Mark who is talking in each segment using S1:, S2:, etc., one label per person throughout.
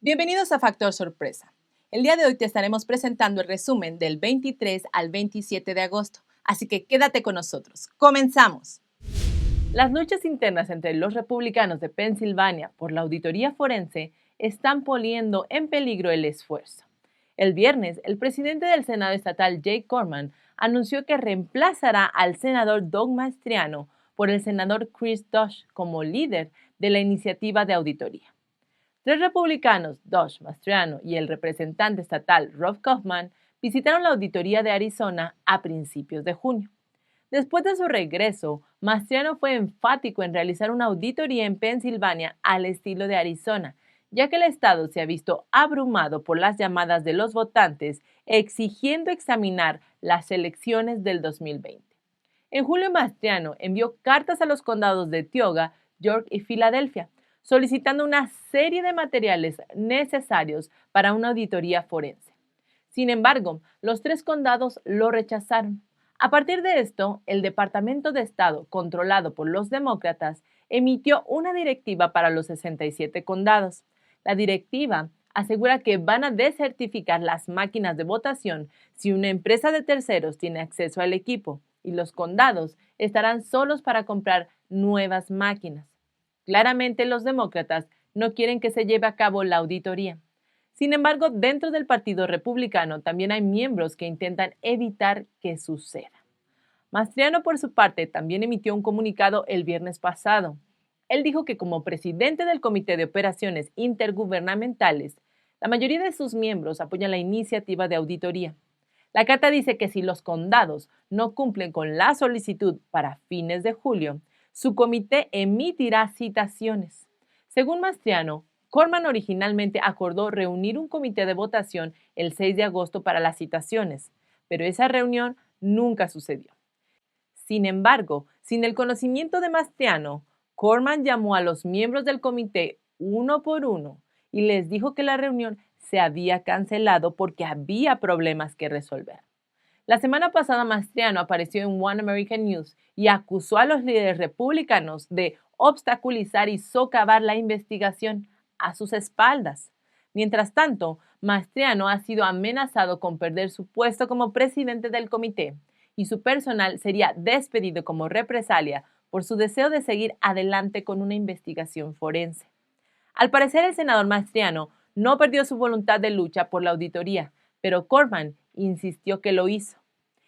S1: Bienvenidos a Factor Sorpresa. El día de hoy te estaremos presentando el resumen del 23 al 27 de agosto, así que quédate con nosotros. ¡Comenzamos! Las luchas internas entre los republicanos de Pensilvania por la auditoría forense están poniendo en peligro el esfuerzo. El viernes, el presidente del Senado estatal, Jake Corman, anunció que reemplazará al senador Doug Mastriano por el senador Chris Dosh como líder de la iniciativa de auditoría. Tres republicanos, Dosh Mastriano y el representante estatal Rob Kaufman, visitaron la auditoría de Arizona a principios de junio. Después de su regreso, Mastriano fue enfático en realizar una auditoría en Pensilvania al estilo de Arizona, ya que el estado se ha visto abrumado por las llamadas de los votantes exigiendo examinar las elecciones del 2020. En julio, Mastriano envió cartas a los condados de Tioga, York y Filadelfia, solicitando una serie de materiales necesarios para una auditoría forense. Sin embargo, los tres condados lo rechazaron. A partir de esto, el Departamento de Estado, controlado por los demócratas, emitió una directiva para los 67 condados. La directiva asegura que van a desertificar las máquinas de votación si una empresa de terceros tiene acceso al equipo, y los condados estarán solos para comprar nuevas máquinas. Claramente, los demócratas no quieren que se lleve a cabo la auditoría. Sin embargo, dentro del Partido Republicano también hay miembros que intentan evitar que suceda. Mastriano, por su parte, también emitió un comunicado el viernes pasado. Él dijo que como presidente del Comité de Operaciones Intergubernamentales, la mayoría de sus miembros apoyan la iniciativa de auditoría. La carta dice que si los condados no cumplen con la solicitud para fines de julio, su comité emitirá citaciones. Según Mastriano, Corman originalmente acordó reunir un comité de votación el 6 de agosto para las citaciones, pero esa reunión nunca sucedió. Sin embargo, sin el conocimiento de Mastriano, Corman llamó a los miembros del comité uno por uno y les dijo que la reunión se había cancelado porque había problemas que resolver. La semana pasada, Mastriano apareció en One American News y acusó a los líderes republicanos de obstaculizar y socavar la investigación a sus espaldas. Mientras tanto, Mastriano ha sido amenazado con perder su puesto como presidente del comité y su personal sería despedido como represalia por su deseo de seguir adelante con una investigación forense. Al parecer, el senador Mastriano no perdió su voluntad de lucha por la auditoría, pero Corman insistió que lo hizo.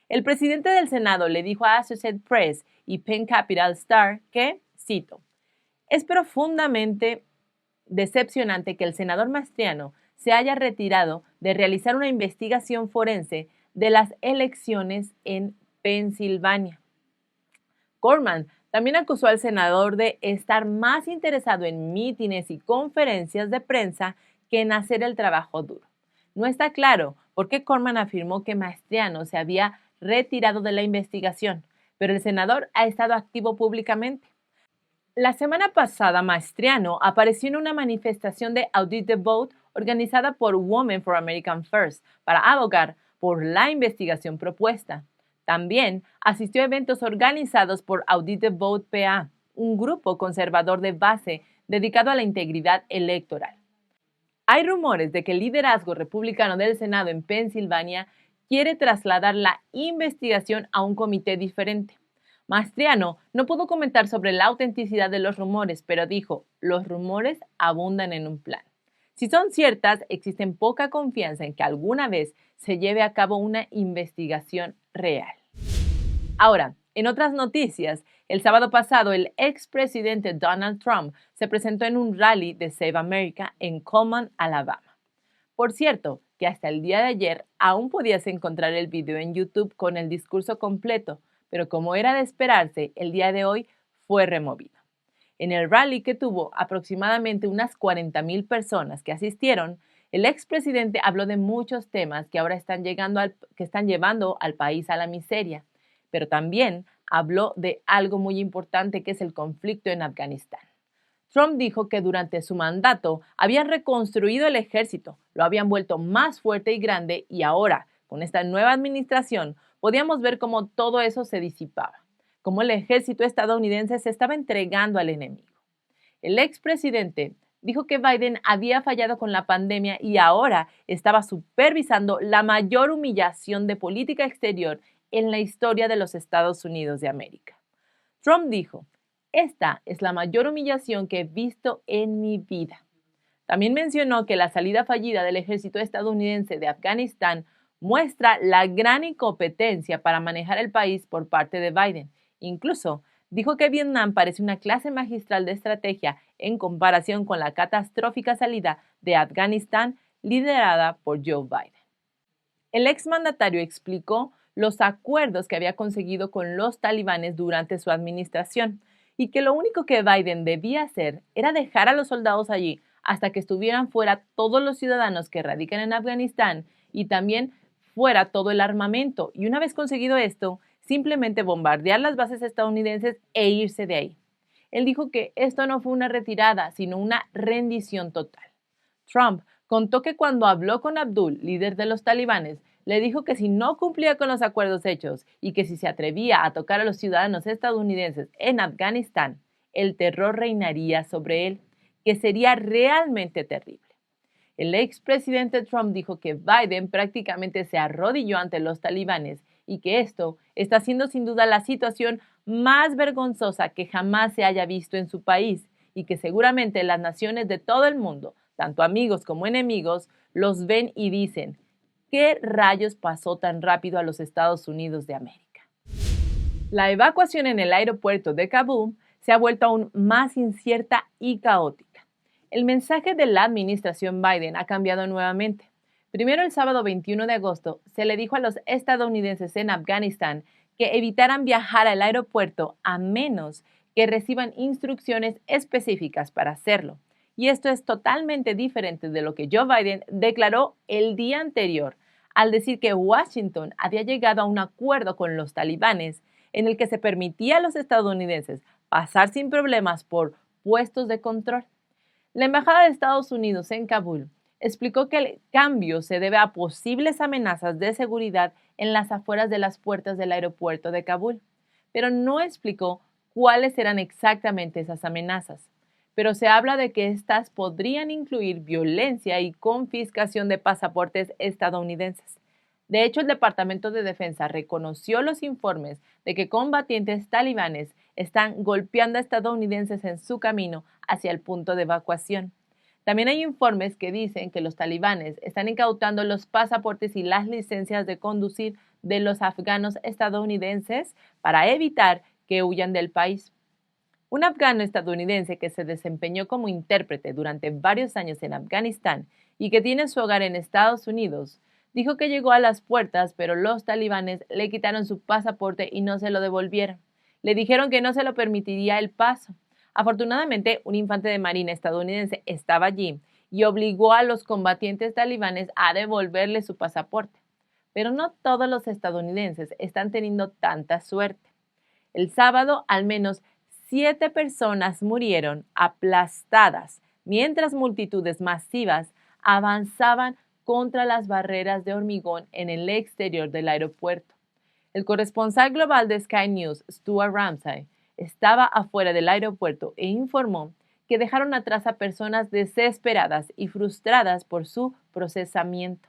S1: El presidente del Senado le dijo a Associated Press y Penn Capital Star que, cito, «Es profundamente decepcionante que el senador Mastriano se haya retirado de realizar una investigación forense de las elecciones en Pensilvania». Corman también acusó al senador de estar más interesado en mítines y conferencias de prensa que en hacer el trabajo duro. No está claro por qué Corman afirmó que Mastriano se había retirado de la investigación, pero el senador ha estado activo públicamente. La semana pasada, Mastriano apareció en una manifestación de Audit the Vote organizada por Women for America First para abogar por la investigación propuesta. También asistió a eventos organizados por Audit the Vote PA, un grupo conservador de base dedicado a la integridad electoral. Hay rumores de que el liderazgo republicano del Senado en Pensilvania quiere trasladar la investigación a un comité diferente. Mastriano no pudo comentar sobre la autenticidad de los rumores, pero dijo, los rumores abundan en un plan. Si son ciertas, existe poca confianza en que alguna vez se lleve a cabo una investigación real. Ahora, en otras noticias, el sábado pasado el expresidente Donald Trump se presentó en un rally de Save America en Cullman, Alabama. Por cierto, que hasta el día de ayer aún podías encontrar el video en YouTube con el discurso completo, pero como era de esperarse, el día de hoy fue removido. En el rally, que tuvo aproximadamente unas 40,000 personas que asistieron, el expresidente habló de muchos temas que ahora están llevando al país a la miseria, pero también habló de algo muy importante que es el conflicto en Afganistán. Trump dijo que durante su mandato habían reconstruido el ejército, lo habían vuelto más fuerte y grande y ahora, con esta nueva administración, podíamos ver cómo todo eso se disipaba, cómo el ejército estadounidense se estaba entregando al enemigo. El expresidente dijo que Biden había fallado con la pandemia y ahora estaba supervisando la mayor humillación de política exterior en la historia de los Estados Unidos de América. Trump dijo, esta es la mayor humillación que he visto en mi vida. También mencionó que la salida fallida del ejército estadounidense de Afganistán muestra la gran incompetencia para manejar el país por parte de Biden. Incluso dijo que Vietnam parece una clase magistral de estrategia en comparación con la catastrófica salida de Afganistán liderada por Joe Biden. El exmandatario explicó los acuerdos que había conseguido con los talibanes durante su administración y que lo único que Biden debía hacer era dejar a los soldados allí hasta que estuvieran fuera todos los ciudadanos que radican en Afganistán y también fuera todo el armamento. Y una vez conseguido esto, simplemente bombardear las bases estadounidenses e irse de ahí. Él dijo que esto no fue una retirada, sino una rendición total. Trump contó que cuando habló con Abdul, líder de los talibanes, le dijo que si no cumplía con los acuerdos hechos y que si se atrevía a tocar a los ciudadanos estadounidenses en Afganistán, el terror reinaría sobre él, que sería realmente terrible. El expresidente Trump dijo que Biden prácticamente se arrodilló ante los talibanes y que esto está siendo sin duda la situación más vergonzosa que jamás se haya visto en su país y que seguramente las naciones de todo el mundo, tanto amigos como enemigos, los ven y dicen, ¿qué rayos pasó tan rápido a los Estados Unidos de América? La evacuación en el aeropuerto de Kabul se ha vuelto aún más incierta y caótica. El mensaje de la administración Biden ha cambiado nuevamente. Primero, el sábado 21 de agosto, se le dijo a los estadounidenses en Afganistán que evitaran viajar al aeropuerto a menos que reciban instrucciones específicas para hacerlo. Y esto es totalmente diferente de lo que Joe Biden declaró el día anterior al decir que Washington había llegado a un acuerdo con los talibanes en el que se permitía a los estadounidenses pasar sin problemas por puestos de control. La Embajada de Estados Unidos en Kabul explicó que el cambio se debe a posibles amenazas de seguridad en las afueras de las puertas del aeropuerto de Kabul, pero no explicó cuáles eran exactamente esas amenazas. Pero se habla de que estas podrían incluir violencia y confiscación de pasaportes estadounidenses. De hecho, el Departamento de Defensa reconoció los informes de que combatientes talibanes están golpeando a estadounidenses en su camino hacia el punto de evacuación. También hay informes que dicen que los talibanes están incautando los pasaportes y las licencias de conducir de los afganos estadounidenses para evitar que huyan del país. Un afgano estadounidense que se desempeñó como intérprete durante varios años en Afganistán y que tiene su hogar en Estados Unidos, dijo que llegó a las puertas, pero los talibanes le quitaron su pasaporte y no se lo devolvieron. Le dijeron que no se lo permitiría el paso. Afortunadamente, un infante de marina estadounidense estaba allí y obligó a los combatientes talibanes a devolverle su pasaporte. Pero no todos los estadounidenses están teniendo tanta suerte. El sábado, al menos 7 personas murieron aplastadas mientras multitudes masivas avanzaban contra las barreras de hormigón en el exterior del aeropuerto. El corresponsal global de Sky News, Stuart Ramsay, estaba afuera del aeropuerto e informó que dejaron atrás a personas desesperadas y frustradas por su procesamiento.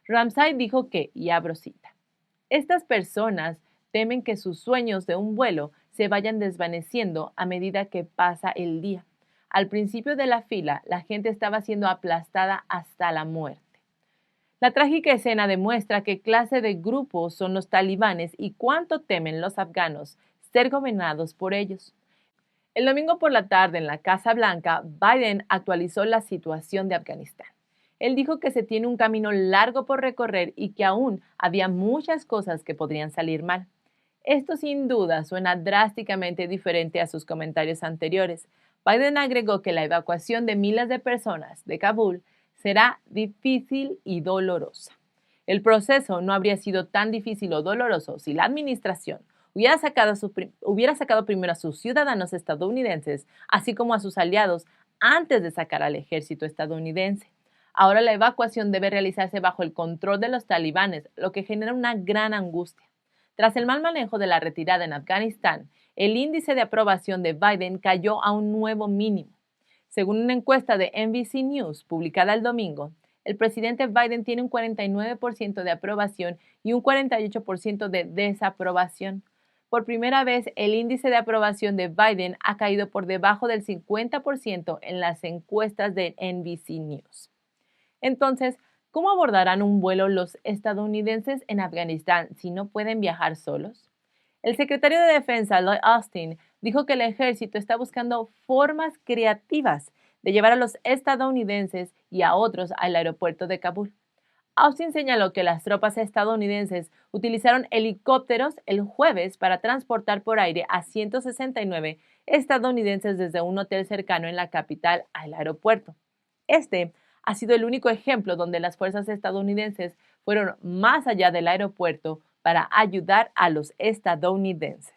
S1: Ramsay dijo que, y abro cita, estas personas temen que sus sueños de un vuelo se vayan desvaneciendo a medida que pasa el día. Al principio de la fila, la gente estaba siendo aplastada hasta la muerte. La trágica escena demuestra qué clase de grupos son los talibanes y cuánto temen los afganos ser gobernados por ellos. El domingo por la tarde en la Casa Blanca, Biden actualizó la situación de Afganistán. Él dijo que se tiene un camino largo por recorrer y que aún había muchas cosas que podrían salir mal. Esto sin duda suena drásticamente diferente a sus comentarios anteriores. Biden agregó que la evacuación de miles de personas de Kabul será difícil y dolorosa. El proceso no habría sido tan difícil o doloroso si la administración hubiera sacado primero a sus ciudadanos estadounidenses, así como a sus aliados, antes de sacar al ejército estadounidense. Ahora la evacuación debe realizarse bajo el control de los talibanes, lo que genera una gran angustia. Tras el mal manejo de la retirada en Afganistán, el índice de aprobación de Biden cayó a un nuevo mínimo. Según una encuesta de NBC News publicada el domingo, el presidente Biden tiene un 49% de aprobación y un 48% de desaprobación. Por primera vez, el índice de aprobación de Biden ha caído por debajo del 50% en las encuestas de NBC News. Entonces, ¿cómo abordarán un vuelo los estadounidenses en Afganistán si no pueden viajar solos? El secretario de Defensa, Lloyd Austin, dijo que el ejército está buscando formas creativas de llevar a los estadounidenses y a otros al aeropuerto de Kabul. Austin señaló que las tropas estadounidenses utilizaron helicópteros el jueves para transportar por aire a 169 estadounidenses desde un hotel cercano en la capital al aeropuerto. Este ha sido el único ejemplo donde las fuerzas estadounidenses fueron más allá del aeropuerto para ayudar a los estadounidenses.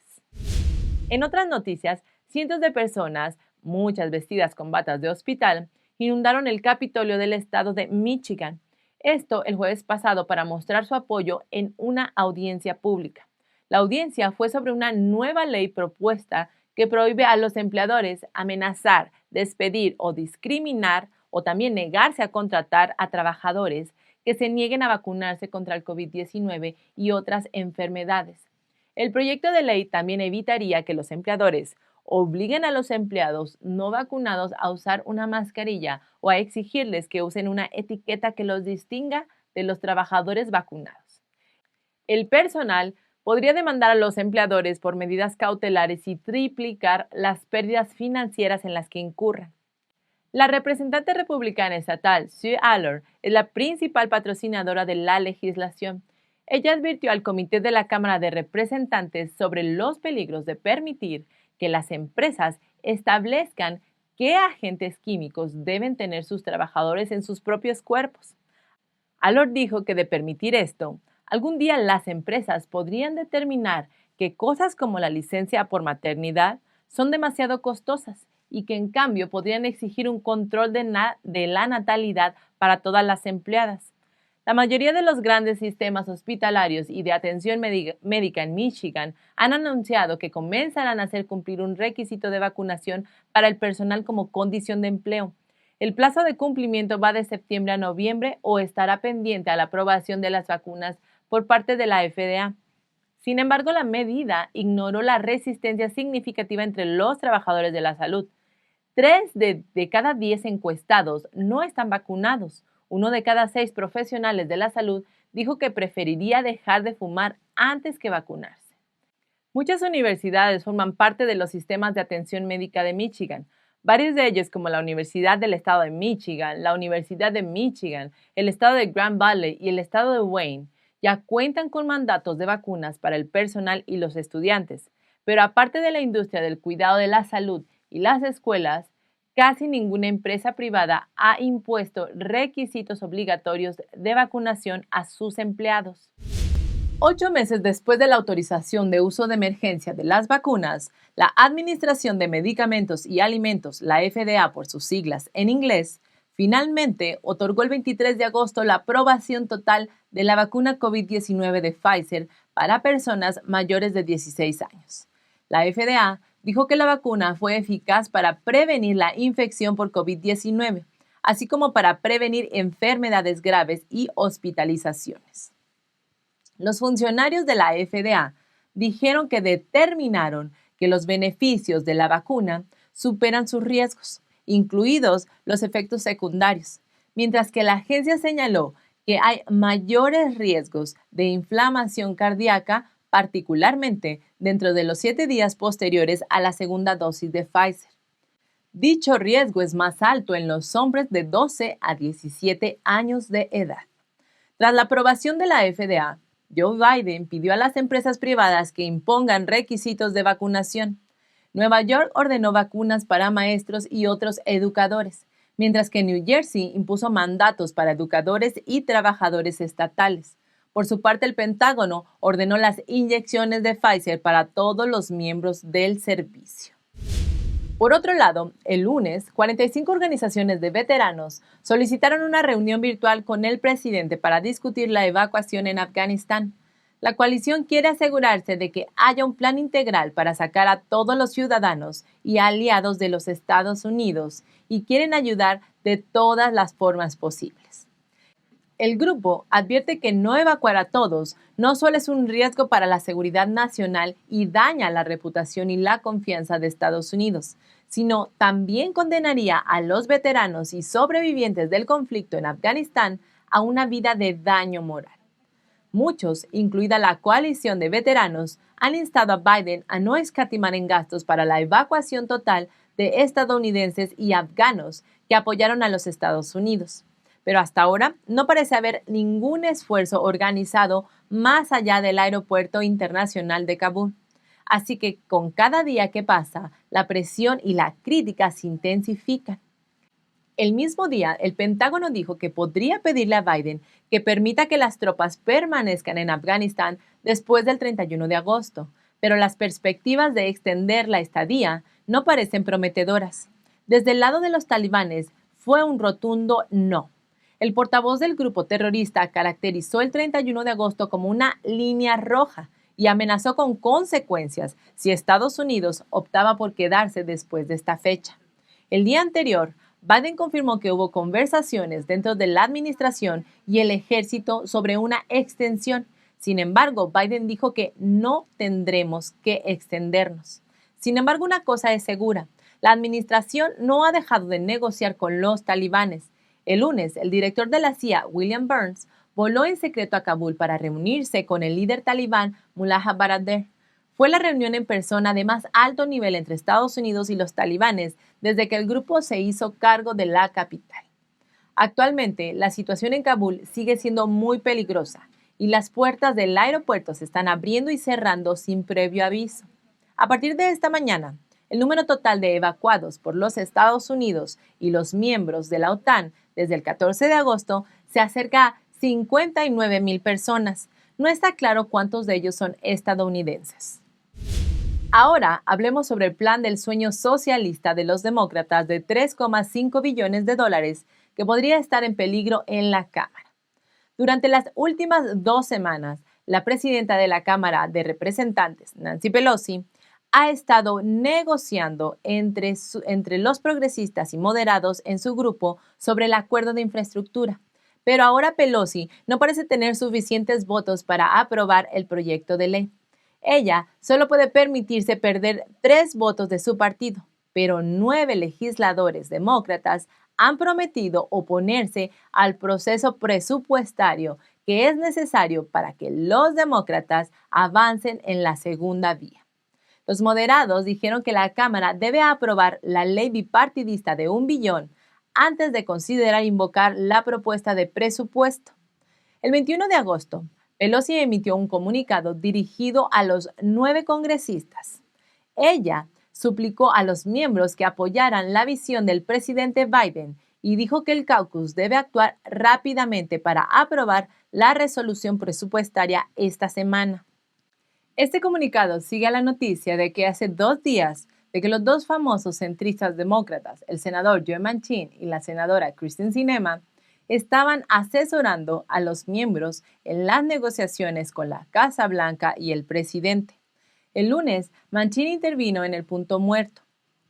S1: En otras noticias, cientos de personas, muchas vestidas con batas de hospital, inundaron el Capitolio del estado de Michigan. Esto el jueves pasado para mostrar su apoyo en una audiencia pública. La audiencia fue sobre una nueva ley propuesta que prohíbe a los empleadores amenazar, despedir o discriminar o también negarse a contratar a trabajadores que se nieguen a vacunarse contra el COVID-19 y otras enfermedades. El proyecto de ley también evitaría que los empleadores obliguen a los empleados no vacunados a usar una mascarilla o a exigirles que usen una etiqueta que los distinga de los trabajadores vacunados. El personal podría demandar a los empleadores por medidas cautelares y triplicar las pérdidas financieras en las que incurran. La representante republicana estatal, Sue Allor, es la principal patrocinadora de la legislación. Ella advirtió al Comité de la Cámara de Representantes sobre los peligros de permitir que las empresas establezcan qué agentes químicos deben tener sus trabajadores en sus propios cuerpos. Allor dijo que de permitir esto, algún día las empresas podrían determinar que cosas como la licencia por maternidad son demasiado costosas y que en cambio podrían exigir un control de la natalidad para todas las empleadas. La mayoría de los grandes sistemas hospitalarios y de atención médica en Michigan han anunciado que comenzarán a hacer cumplir un requisito de vacunación para el personal como condición de empleo. El plazo de cumplimiento va de septiembre a noviembre o estará pendiente a la aprobación de las vacunas por parte de la FDA. Sin embargo, la medida ignoró la resistencia significativa entre los trabajadores de la salud. 3 de cada 10 encuestados no están vacunados. 1 de cada 6 profesionales de la salud dijo que preferiría dejar de fumar antes que vacunarse. Muchas universidades forman parte de los sistemas de atención médica de Michigan. Varios de ellos, como la Universidad del Estado de Michigan, la Universidad de Michigan, el Estado de Grand Valley y el Estado de Wayne, ya cuentan con mandatos de vacunas para el personal y los estudiantes. Pero aparte de la industria del cuidado de la salud y las escuelas, casi ninguna empresa privada ha impuesto requisitos obligatorios de vacunación a sus empleados. 8 meses después de la autorización de uso de emergencia de las vacunas, la Administración de Medicamentos y Alimentos, la FDA por sus siglas en inglés, finalmente otorgó el 23 de agosto la aprobación total de la vacuna COVID-19 de Pfizer para personas mayores de 16 años. La FDA dijo que la vacuna fue eficaz para prevenir la infección por COVID-19, así como para prevenir enfermedades graves y hospitalizaciones. Los funcionarios de la FDA dijeron que determinaron que los beneficios de la vacuna superan sus riesgos, incluidos los efectos secundarios, mientras que la agencia señaló que hay mayores riesgos de inflamación cardíaca, particularmente dentro de los 7 días posteriores a la segunda dosis de Pfizer. Dicho riesgo es más alto en los hombres de 12 a 17 años de edad. Tras la aprobación de la FDA, Joe Biden pidió a las empresas privadas que impongan requisitos de vacunación. Nueva York ordenó vacunas para maestros y otros educadores, mientras que New Jersey impuso mandatos para educadores y trabajadores estatales. Por su parte, el Pentágono ordenó las inyecciones de Pfizer para todos los miembros del servicio. Por otro lado, el lunes, 45 organizaciones de veteranos solicitaron una reunión virtual con el presidente para discutir la evacuación en Afganistán. La coalición quiere asegurarse de que haya un plan integral para sacar a todos los ciudadanos y aliados de los Estados Unidos y quieren ayudar de todas las formas posibles. El grupo advierte que no evacuar a todos no solo es un riesgo para la seguridad nacional y daña la reputación y la confianza de Estados Unidos, sino también condenaría a los veteranos y sobrevivientes del conflicto en Afganistán a una vida de daño moral. Muchos, incluida la coalición de veteranos, han instado a Biden a no escatimar en gastos para la evacuación total de estadounidenses y afganos que apoyaron a los Estados Unidos. Pero hasta ahora no parece haber ningún esfuerzo organizado más allá del Aeropuerto Internacional de Kabul. Así que con cada día que pasa, la presión y la crítica se intensifican. El mismo día, el Pentágono dijo que podría pedirle a Biden que permita que las tropas permanezcan en Afganistán después del 31 de agosto, pero las perspectivas de extender la estadía no parecen prometedoras. Desde el lado de los talibanes fue un rotundo no. El portavoz del grupo terrorista caracterizó el 31 de agosto como una línea roja y amenazó con consecuencias si Estados Unidos optaba por quedarse después de esta fecha. El día anterior, Biden confirmó que hubo conversaciones dentro de la administración y el ejército sobre una extensión. Sin embargo, Biden dijo que no tendremos que extendernos. Sin embargo, una cosa es segura. La administración no ha dejado de negociar con los talibanes. El lunes, el director de la CIA, William Burns, voló en secreto a Kabul para reunirse con el líder talibán Mullah Baradar. Fue la reunión en persona de más alto nivel entre Estados Unidos y los talibanes desde que el grupo se hizo cargo de la capital. Actualmente, la situación en Kabul sigue siendo muy peligrosa y las puertas del aeropuerto se están abriendo y cerrando sin previo aviso. A partir de esta mañana, el número total de evacuados por los Estados Unidos y los miembros de la OTAN desde el 14 de agosto se acerca a 59,000 personas. No está claro cuántos de ellos son estadounidenses. Ahora hablemos sobre el plan del sueño socialista de los demócratas de 3,5 billones de dólares que podría estar en peligro en la Cámara. Durante las últimas 2 semanas, la presidenta de la Cámara de Representantes, Nancy Pelosi, ha estado negociando entre los progresistas y moderados en su grupo sobre el acuerdo de infraestructura. Pero ahora Pelosi no parece tener suficientes votos para aprobar el proyecto de ley. Ella solo puede permitirse perder 3 votos de su partido, pero 9 legisladores demócratas han prometido oponerse al proceso presupuestario que es necesario para que los demócratas avancen en la segunda vía. Los moderados dijeron que la Cámara debe aprobar la ley bipartidista de $1 billón antes de considerar invocar la propuesta de presupuesto. El 21 de agosto, Pelosi emitió un comunicado dirigido a los 9 congresistas. Ella suplicó a los miembros que apoyaran la visión del presidente Biden y dijo que el caucus debe actuar rápidamente para aprobar la resolución presupuestaria esta semana. Este comunicado sigue a la noticia de que hace 2 días de que los 2 famosos centristas demócratas, el senador Joe Manchin y la senadora Kyrsten Sinema, estaban asesorando a los miembros en las negociaciones con la Casa Blanca y el presidente. El lunes, Manchin intervino en el punto muerto.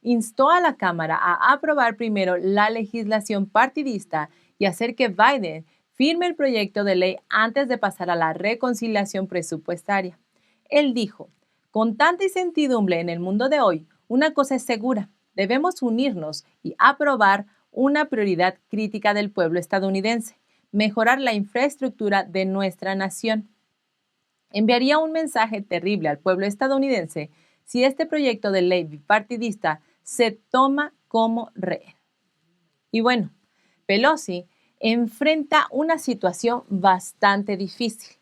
S1: Instó a la Cámara a aprobar primero la legislación partidista y hacer que Biden firme el proyecto de ley antes de pasar a la reconciliación presupuestaria. Él dijo, con tanta incertidumbre en el mundo de hoy, una cosa es segura, debemos unirnos y aprobar una prioridad crítica del pueblo estadounidense, mejorar la infraestructura de nuestra nación. Enviaría un mensaje terrible al pueblo estadounidense si este proyecto de ley bipartidista se toma como rehén. Y bueno, Pelosi enfrenta una situación bastante difícil.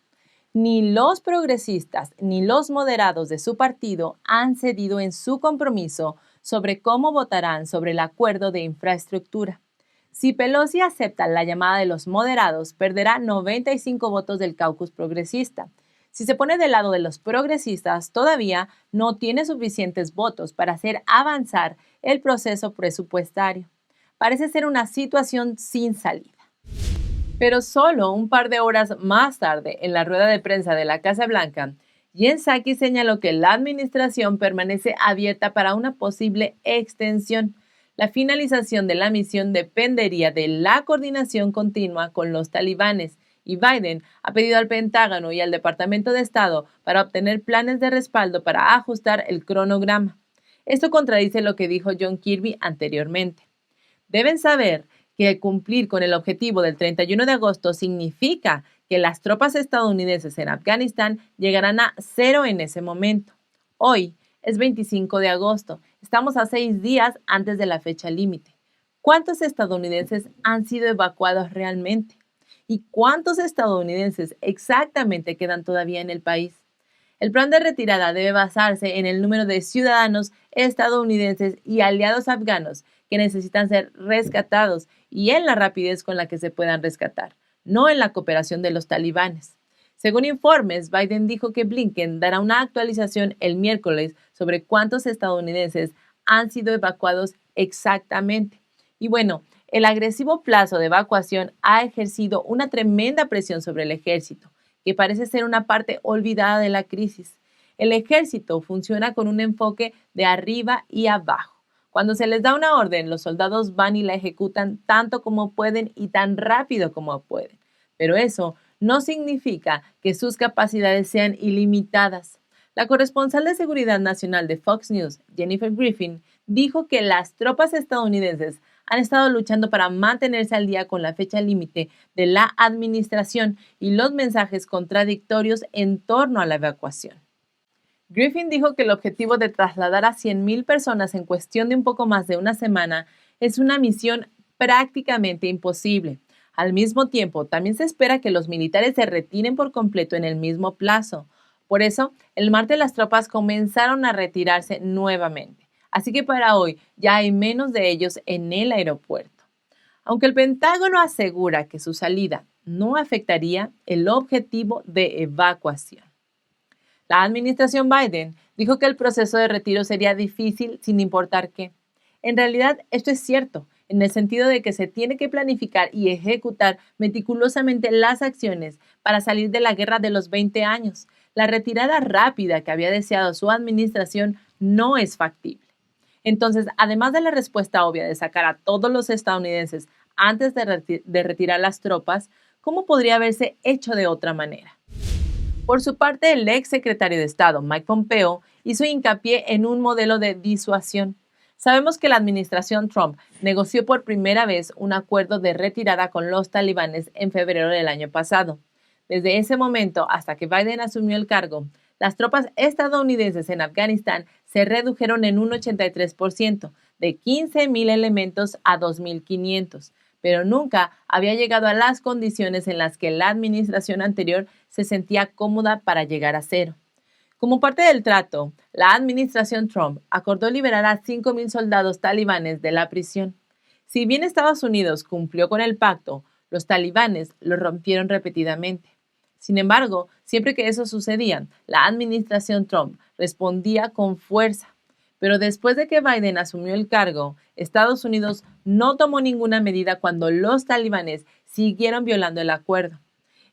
S1: Ni los progresistas ni los moderados de su partido han cedido en su compromiso sobre cómo votarán sobre el acuerdo de infraestructura. Si Pelosi acepta la llamada de los moderados, perderá 95 votos del caucus progresista. Si se pone del lado de los progresistas, todavía no tiene suficientes votos para hacer avanzar el proceso presupuestario. Parece ser una situación sin salida. Pero solo un par de horas más tarde, en la rueda de prensa de la Casa Blanca, Jen Psaki señaló que la administración permanece abierta para una posible extensión. La finalización de la misión dependería de la coordinación continua con los talibanes, y Biden ha pedido al Pentágono y al Departamento de Estado para obtener planes de respaldo para ajustar el cronograma. Esto contradice lo que dijo John Kirby anteriormente. Deben saber que cumplir con el objetivo del 31 de agosto significa que las tropas estadounidenses en Afganistán llegarán a cero en ese momento. Hoy es 25 de agosto. Estamos a 6 días antes de la fecha límite. ¿Cuántos estadounidenses han sido evacuados realmente? ¿Y cuántos estadounidenses exactamente quedan todavía en el país? El plan de retirada debe basarse en el número de ciudadanos estadounidenses y aliados afganos que necesitan ser rescatados y en la rapidez con la que se puedan rescatar, no en la cooperación de los talibanes. Según informes, Biden dijo que Blinken dará una actualización el miércoles sobre cuántos estadounidenses han sido evacuados exactamente. Y bueno, el agresivo plazo de evacuación ha ejercido una tremenda presión sobre el ejército, que parece ser una parte olvidada de la crisis. El ejército funciona con un enfoque de arriba y abajo. Cuando se les da una orden, los soldados van y la ejecutan tanto como pueden y tan rápido como pueden. Pero eso no significa que sus capacidades sean ilimitadas. La corresponsal de Seguridad Nacional de Fox News, Jennifer Griffin, dijo que las tropas estadounidenses han estado luchando para mantenerse al día con la fecha límite de la administración y los mensajes contradictorios en torno a la evacuación. Griffin dijo que el objetivo de trasladar a 100,000 personas en cuestión de un poco más de una semana es una misión prácticamente imposible. Al mismo tiempo, también se espera que los militares se retiren por completo en el mismo plazo. Por eso, el martes las tropas comenzaron a retirarse nuevamente. Así que para hoy ya hay menos de ellos en el aeropuerto. Aunque el Pentágono asegura que su salida no afectaría el objetivo de evacuación. La administración Biden dijo que el proceso de retiro sería difícil sin importar qué. En realidad, esto es cierto, en el sentido de que se tiene que planificar y ejecutar meticulosamente las acciones para salir de la guerra de los 20 años. La retirada rápida que había deseado su administración no es factible. Entonces, además de la respuesta obvia de sacar a todos los estadounidenses antes de retirar las tropas, ¿cómo podría haberse hecho de otra manera? Por su parte, el ex secretario de Estado, Mike Pompeo, hizo hincapié en un modelo de disuasión. Sabemos que la administración Trump negoció por primera vez un acuerdo de retirada con los talibanes en febrero del año pasado. Desde ese momento hasta que Biden asumió el cargo, las tropas estadounidenses en Afganistán se redujeron en un 83%, de 15,000 elementos a 2,500, pero nunca había llegado a las condiciones en las que la administración anterior se sentía cómoda para llegar a cero. Como parte del trato, la administración Trump acordó liberar a 5,000 soldados talibanes de la prisión. Si bien Estados Unidos cumplió con el pacto, los talibanes lo rompieron repetidamente. Sin embargo, siempre que eso sucedía, la administración Trump respondía con fuerza. Pero después de que Biden asumió el cargo, Estados Unidos no tomó ninguna medida cuando los talibanes siguieron violando el acuerdo.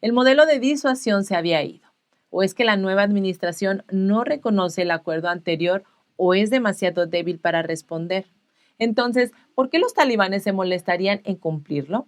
S1: El modelo de disuasión se había ido. ¿O es que la nueva administración no reconoce el acuerdo anterior o es demasiado débil para responder? Entonces, ¿por qué los talibanes se molestarían en cumplirlo?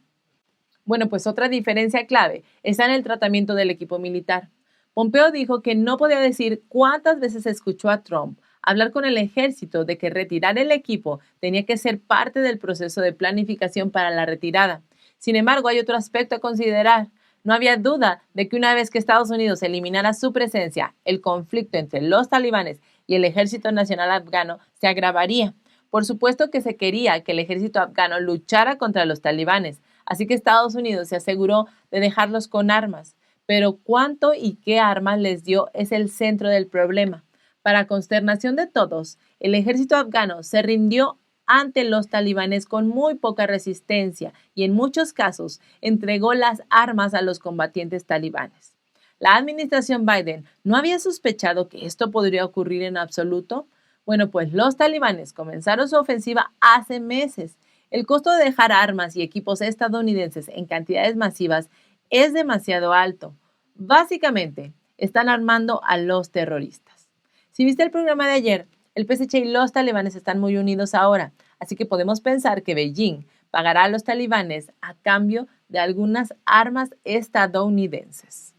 S1: Bueno, pues otra diferencia clave está en el tratamiento del equipo militar. Pompeo dijo que no podía decir cuántas veces escuchó a Trump hablar con el ejército de que retirar el equipo tenía que ser parte del proceso de planificación para la retirada. Sin embargo, hay otro aspecto a considerar. No había duda de que una vez que Estados Unidos eliminara su presencia, el conflicto entre los talibanes y el Ejército Nacional Afgano se agravaría. Por supuesto que se quería que el ejército afgano luchara contra los talibanes, así que Estados Unidos se aseguró de dejarlos con armas. Pero cuánto y qué armas les dio es el centro del problema. Para consternación de todos, el ejército afgano se rindió ante los talibanes con muy poca resistencia y en muchos casos entregó las armas a los combatientes talibanes. ¿La administración Biden no había sospechado que esto podría ocurrir en absoluto? Bueno, pues los talibanes comenzaron su ofensiva hace meses. El costo de dejar armas y equipos estadounidenses en cantidades masivas es demasiado alto. Básicamente, están armando a los terroristas. Si viste el programa de ayer, el PSC y los talibanes están muy unidos ahora, Así que podemos pensar que Beijing pagará a los talibanes a cambio de algunas armas estadounidenses.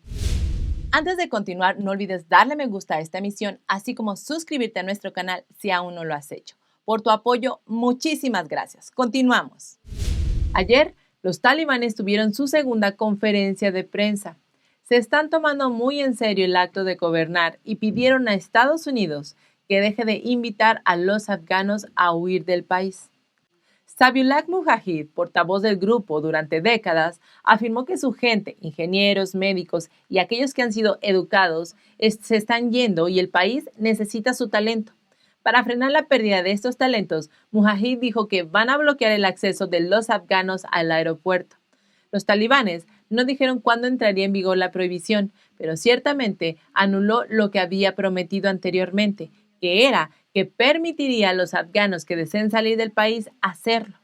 S1: Antes de continuar, no olvides darle me gusta a esta emisión, así como suscribirte a nuestro canal si aún no lo has hecho. Por tu apoyo, muchísimas gracias. Continuamos. Ayer, los talibanes tuvieron su segunda conferencia de prensa. Se están tomando muy en serio el acto de gobernar y pidieron a Estados Unidos que deje de invitar a los afganos a huir del país. Zabiullah Mujahid, portavoz del grupo durante décadas, afirmó que su gente, ingenieros, médicos y aquellos que han sido educados, se están yendo y el país necesita su talento. Para frenar la pérdida de estos talentos, Mujahid dijo que van a bloquear el acceso de los afganos al aeropuerto. Los talibanes no dijeron cuándo entraría en vigor la prohibición, pero ciertamente anuló lo que había prometido anteriormente, que era que permitiría a los afganos que deseen salir del país hacerlo.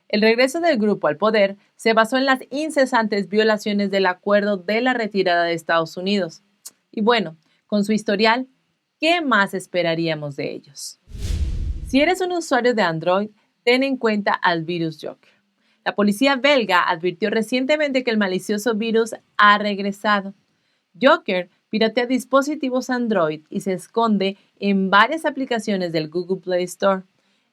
S1: El regreso del grupo al poder se basó en las incesantes violaciones del acuerdo de la retirada de Estados Unidos. Y bueno, con su historial, ¿qué más esperaríamos de ellos? Si eres un usuario de Android, ten en cuenta al virus Joker. La policía belga advirtió recientemente que el malicioso virus ha regresado. Joker piratea dispositivos Android y se esconde en varias aplicaciones del Google Play Store.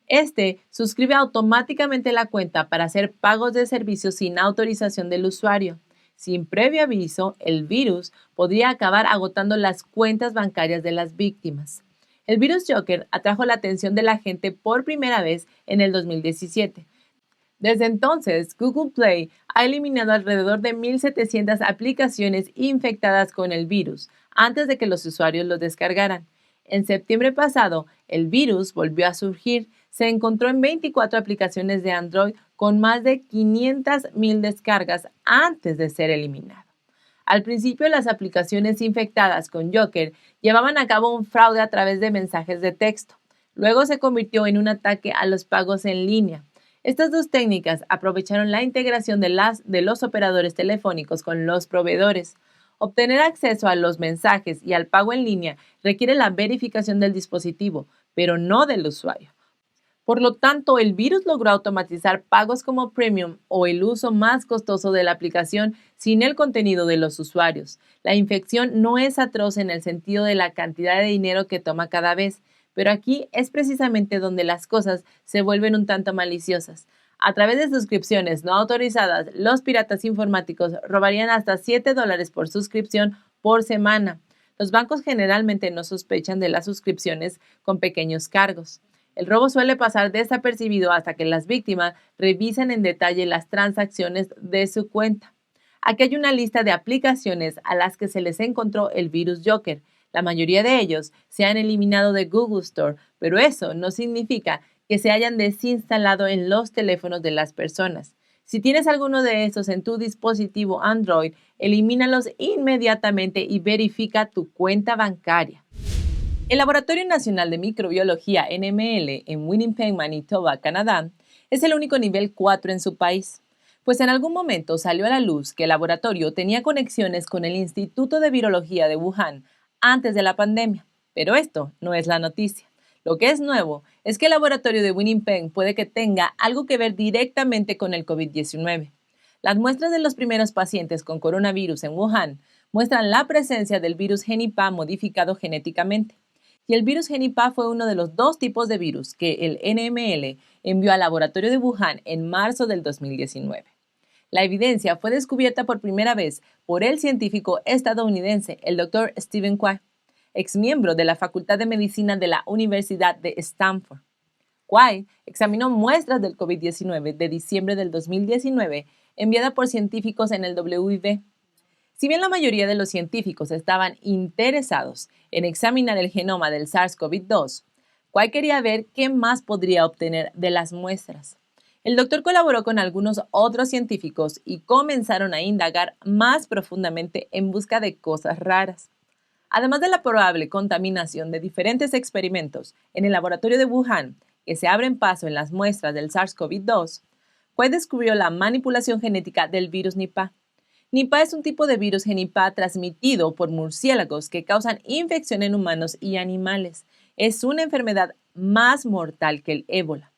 S1: Este suscribe automáticamente la cuenta para hacer pagos de servicios sin autorización del usuario. Sin previo aviso, el virus podría acabar agotando las cuentas bancarias de las víctimas. El virus Joker atrajo la atención de la gente por primera vez en el 2017. Desde entonces, Google Play ha eliminado alrededor de 1.700 aplicaciones infectadas con el virus antes de que los usuarios lo descargaran. En septiembre pasado, el virus volvió a surgir. Se encontró en 24 aplicaciones de Android con más de 500.000 descargas antes de ser eliminado. Al principio, las aplicaciones infectadas con Joker llevaban a cabo un fraude a través de mensajes de texto. Luego se convirtió en un ataque a los pagos en línea. Estas dos técnicas aprovecharon la integración de los operadores telefónicos con los proveedores. Obtener acceso a los mensajes y al pago en línea requiere la verificación del dispositivo, pero no del usuario. Por lo tanto, el virus logró automatizar pagos como Premium o el uso más costoso de la aplicación sin el contenido de los usuarios. La infección no es atroz en el sentido de la cantidad de dinero que toma cada vez, pero aquí es precisamente donde las cosas se vuelven un tanto maliciosas. A través de suscripciones no autorizadas, los piratas informáticos robarían hasta $7 por suscripción por semana. Los bancos generalmente no sospechan de las suscripciones con pequeños cargos. El robo suele pasar desapercibido hasta que las víctimas revisan en detalle las transacciones de su cuenta. Aquí hay una lista de aplicaciones a las que se les encontró el virus Joker. La mayoría de ellos se han eliminado de Google Store, pero eso no significa que se hayan desinstalado en los teléfonos de las personas. Si tienes alguno de estos en tu dispositivo Android, elimínalos inmediatamente y verifica tu cuenta bancaria. El Laboratorio Nacional de Microbiología NML en Winnipeg, Manitoba, Canadá, es el único nivel 4 en su país, pues en algún momento salió a la luz que el laboratorio tenía conexiones con el Instituto de Virología de Wuhan antes de la pandemia, pero esto no es la noticia. Lo que es nuevo es que el laboratorio de Winnipeg puede que tenga algo que ver directamente con el COVID-19. Las muestras de los primeros pacientes con coronavirus en Wuhan muestran la presencia del virus Genipa modificado genéticamente. Y el virus Genipa fue uno de los dos tipos de virus que el NML envió al laboratorio de Wuhan en marzo del 2019. La evidencia fue descubierta por primera vez por el científico estadounidense, el Dr. Stephen Quay, exmiembro de la Facultad de Medicina de la Universidad de Stanford. Quay examinó muestras del COVID-19 de diciembre del 2019 enviadas por científicos en el WIV. Si bien la mayoría de los científicos estaban interesados en examinar el genoma del SARS-CoV-2, Quay quería ver qué más podría obtener de las muestras. El doctor colaboró con algunos otros científicos y comenzaron a indagar más profundamente en busca de cosas raras. Además de la probable contaminación de diferentes experimentos en el laboratorio de Wuhan, que se abren paso en las muestras del SARS-CoV-2, Quay descubrió la manipulación genética del virus Nipah. Nipah es un tipo de virus Genipa transmitido por murciélagos que causan infección en humanos y animales. Es una enfermedad más mortal que el ébola.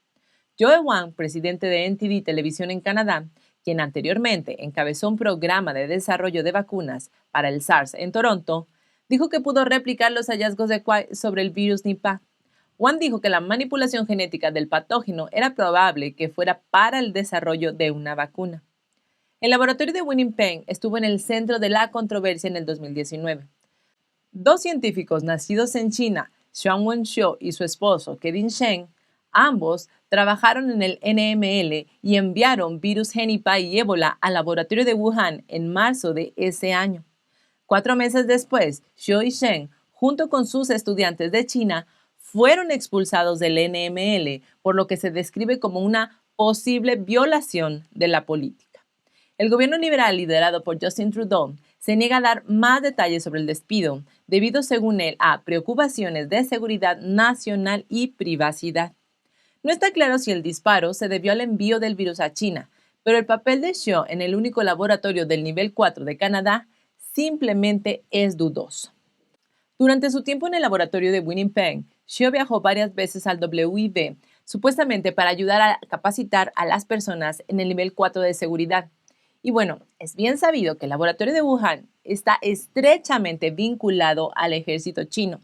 S1: Joe Wang, presidente de NTD Televisión en Canadá, quien anteriormente encabezó un programa de desarrollo de vacunas para el SARS en Toronto, dijo que pudo replicar los hallazgos de Quay sobre el virus Nipah. Wang dijo que la manipulación genética del patógeno era probable que fuera para el desarrollo de una vacuna. El laboratorio de Winnipeg estuvo en el centro de la controversia en el 2019. Dos científicos nacidos en China, Xuan Wenxiu y su esposo, Kedin Shen, ambos trabajaron en el NML y enviaron virus Nipah y ébola al laboratorio de Wuhan en marzo de ese año. 4 meses después, Xiu y Shen, junto con sus estudiantes de China, fueron expulsados del NML, por lo que se describe como una posible violación de la política. El gobierno liberal liderado por Justin Trudeau se niega a dar más detalles sobre el despido, debido, según él, a preocupaciones de seguridad nacional y privacidad. No está claro si el disparo se debió al envío del virus a China, pero el papel de Xiu en el único laboratorio del nivel 4 de Canadá simplemente es dudoso. Durante su tiempo en el laboratorio de Winnipeg, Xiu viajó varias veces al WIB, supuestamente para ayudar a capacitar a las personas en el nivel 4 de seguridad. Y bueno, es bien sabido que el laboratorio de Wuhan está estrechamente vinculado al ejército chino.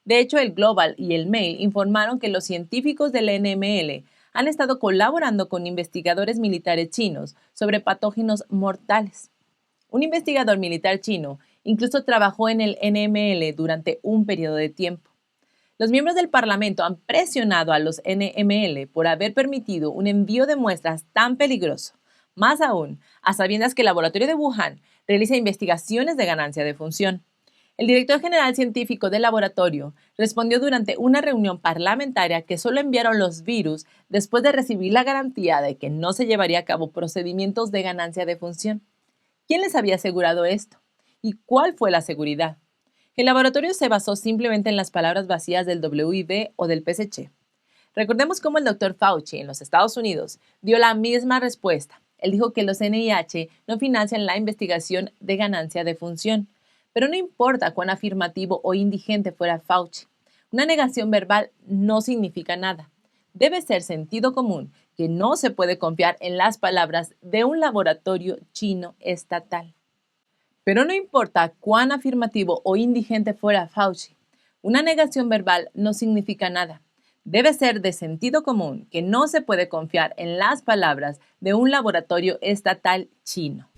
S1: De hecho, el Global y el Mail informaron que los científicos del NML han estado colaborando con investigadores militares chinos sobre patógenos mortales. Un investigador militar chino incluso trabajó en el NML durante un periodo de tiempo. Los miembros del Parlamento han presionado a los NML por haber permitido un envío de muestras tan peligroso. Más aún, a sabiendas que el laboratorio de Wuhan realiza investigaciones de ganancia de función. El director general científico del laboratorio respondió durante una reunión parlamentaria que solo enviaron los virus después de recibir la garantía de que no se llevaría a cabo procedimientos de ganancia de función. ¿Quién les había asegurado esto? ¿Y cuál fue la seguridad? El laboratorio se basó simplemente en las palabras vacías del WIB o del PSC. Recordemos cómo el Dr. Fauci en los Estados Unidos dio la misma respuesta. Él dijo que los NIH no financian la investigación de ganancia de función. Pero no importa cuán afirmativo o indigente fuera Fauci, una negación verbal no significa nada. Debe ser sentido común que no se puede confiar en las palabras de un laboratorio chino estatal. Pero no importa cuán afirmativo o indigente fuera Fauci, una negación verbal no significa nada. Debe ser de sentido común que no se puede confiar en las palabras de un laboratorio estatal chino.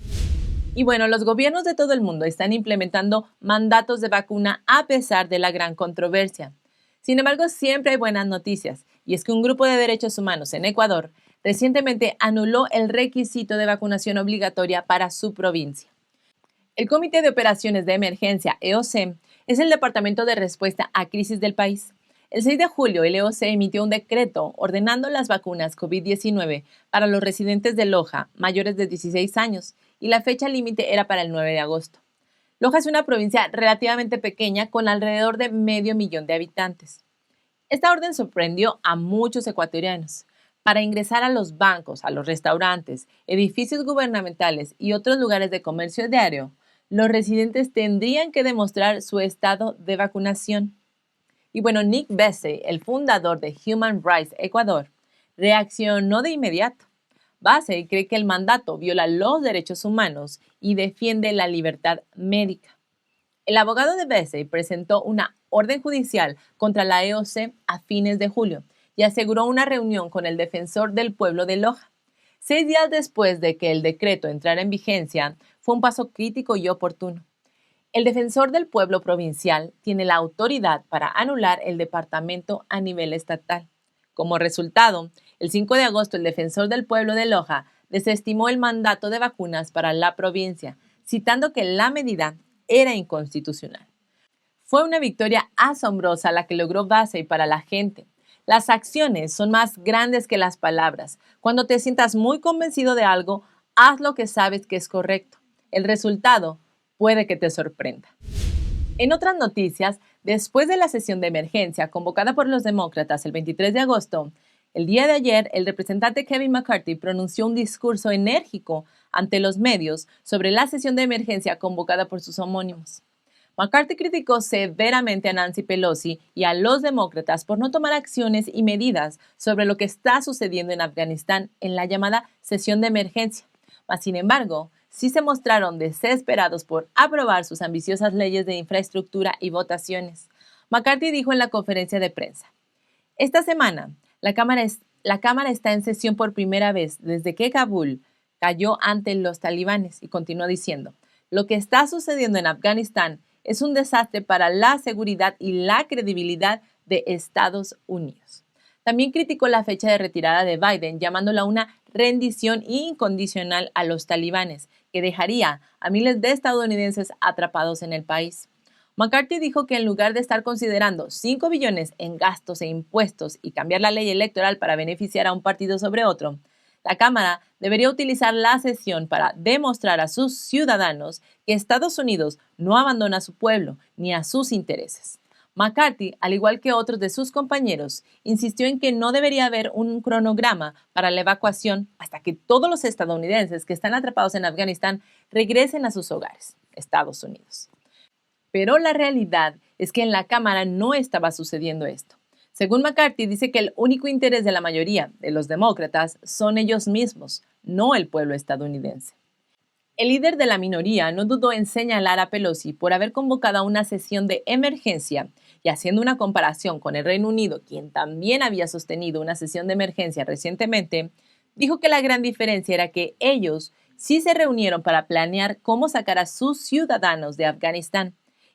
S1: Y bueno, los gobiernos de todo el mundo están implementando mandatos de vacuna a pesar de la gran controversia. Sin embargo, siempre hay buenas noticias, y es que un grupo de derechos humanos en Ecuador recientemente anuló el requisito de vacunación obligatoria para su provincia. El Comité de Operaciones de Emergencia, EOC, es el departamento de respuesta a crisis del país. El 6 de julio, el EOC emitió un decreto ordenando las vacunas COVID-19 para los residentes de Loja, mayores de 16 años, y la fecha límite era para el 9 de agosto. Loja es una provincia relativamente pequeña con alrededor de 500,000 de habitantes. Esta orden sorprendió a muchos ecuatorianos. Para ingresar a los bancos, a los restaurantes, edificios gubernamentales y otros lugares de comercio diario, los residentes tendrían que demostrar su estado de vacunación. Y bueno, Nick Vesey, el fundador de Human Rights Ecuador, reaccionó de inmediato. Vesey cree que el mandato viola los derechos humanos y defiende la libertad médica. El abogado de Vesey presentó una orden judicial contra la EOC a fines de julio y aseguró una reunión con el defensor del pueblo de Loja. 6 días después de que el decreto entrara en vigencia, fue un paso crítico y oportuno. El defensor del pueblo provincial tiene la autoridad para anular el departamento a nivel estatal. Como resultado, el 5 de agosto el defensor del pueblo de Loja desestimó el mandato de vacunas para la provincia, citando que la medida era inconstitucional. Fue una victoria asombrosa la que logró Vesey para la gente. Las acciones son más grandes que las palabras. Cuando te sientas muy convencido de algo, haz lo que sabes que es correcto. El resultado puede que te sorprenda. En otras noticias, después de la sesión de emergencia convocada por los demócratas el 23 de agosto, el día de ayer el representante Kevin McCarthy pronunció un discurso enérgico ante los medios sobre la sesión de emergencia convocada por sus homónimos. McCarthy criticó severamente a Nancy Pelosi y a los demócratas por no tomar acciones y medidas sobre lo que está sucediendo en Afganistán en la llamada sesión de emergencia. Mas, sin embargo, sí se mostraron desesperados por aprobar sus ambiciosas leyes de infraestructura y votaciones. McCarthy dijo en la conferencia de prensa: esta semana, la Cámara está en sesión por primera vez desde que Kabul cayó ante los talibanes, y continuó diciendo: lo que está sucediendo en Afganistán es un desastre para la seguridad y la credibilidad de Estados Unidos. También criticó la fecha de retirada de Biden, llamándola una rendición incondicional a los talibanes, que dejaría a miles de estadounidenses atrapados en el país. McCarthy dijo que en lugar de estar considerando 5 billones en gastos e impuestos y cambiar la ley electoral para beneficiar a un partido sobre otro, la Cámara debería utilizar la sesión para demostrar a sus ciudadanos que Estados Unidos no abandona a su pueblo ni a sus intereses. McCarthy, al igual que otros de sus compañeros, insistió en que no debería haber un cronograma para la evacuación hasta que todos los estadounidenses que están atrapados en Afganistán regresen a sus hogares, Estados Unidos. Pero la realidad es que en la Cámara no estaba sucediendo esto. Según McCarthy, dice que el único interés de la mayoría de los demócratas son ellos mismos, no el pueblo estadounidense. El líder de la minoría no dudó en señalar a Pelosi por haber convocado una sesión de emergencia y, haciendo una comparación con el Reino Unido, quien también había sostenido una sesión de emergencia recientemente, dijo que la gran diferencia era que ellos sí se reunieron para planear cómo sacar a sus ciudadanos de Afganistán.